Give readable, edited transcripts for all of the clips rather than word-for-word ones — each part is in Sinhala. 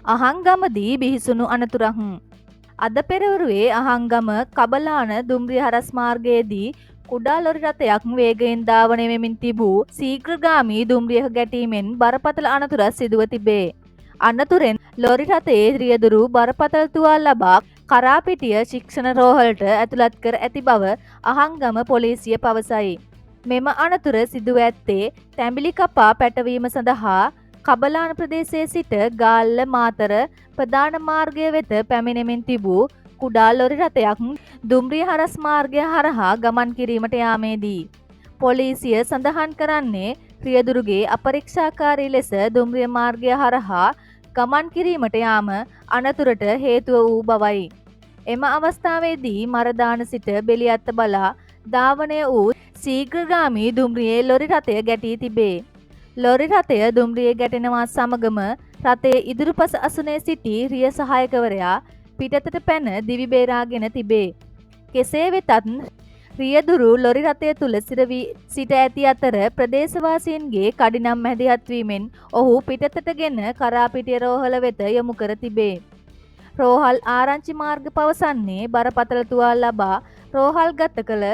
අහංගමදී බිහිසුණු අනතුරක්. අද පෙරවරුවේ අහංගම කබලාන දුම්රිය හරස් මාර්ගයේදී කුඩා ලොරි රථයක් වේගයෙන් ධාවනය වෙමින් තිබූ ශීඝ්‍රගාමී දුම්රියක ගැටීමෙන් බරපතල අනතුරක් සිදුව තිබේ. අනතුරෙන් ලොරි රථයේ රියදුරු බරපතල තුවාල ලබා කරාපිටිය ශික්ෂණ රෝහලට ඇතුළත් කර ඇති බව අහංගම පොලිසිය පවසයි. මෙම අනතුර සිදුව ඇත්තේ තැඹිලි කපා පැටවීම සඳහා කබලාන ප්‍රදේශයේ සිට ගාල්ල මාතර ප්‍රධාන මාර්ගය වෙත පැමිණෙමින් තිබූ කුඩා ලොරි රථයක් දුම්රිය හරස් මාර්ගය හරහා ගමන් කිරීමට යාමේදී. පොලිසිය සඳහන් කරන්නේ රියදුරුගේ අපරීක්ෂාකාරී ලෙස දුම්රිය මාර්ගය හරහා ගමන් කිරීමට යාම අනතුරට හේතුව වූ බවයි. එම අවස්ථාවේදී මරදාන සිට බෙලියත්ත බලා ධාවනය වූ ශීඝ්‍රගාමී දුම්රියේ ලොරි රථය ගැටී තිබේ. ලොරි රථය දුම්රියේ ගැටෙනවා සමගම රථයේ ඉදිරිපස අසුනේ සිටි රිය සහායකවරයා පිටතට පැන දිවි බේරාගෙන තිබේ. කෙසේ වෙතත් රියදුරු ලොරි රථය තුල සිරවී සිට ඇති අතර ප්‍රදේශවාසීන්ගේ කඩිනම් මැදිහත් වීමෙන් ඔහු පිටතටගෙන කරාපිටිය රෝහල වෙත යොමු කර තිබේ. රෝහල් ආරංචි මාර්ග පවසන්නේ බරපතල තුවාල ලබා රෝහල් ගත කළ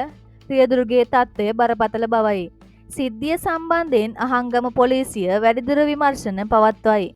රියදුරුගේ තත්ත්වය බරපතල බවයි. සිද්ධිය සම්බන්ධයෙන් අහංගම පොලිසිය වැඩිදුර විමර්ශන පවත්වයි.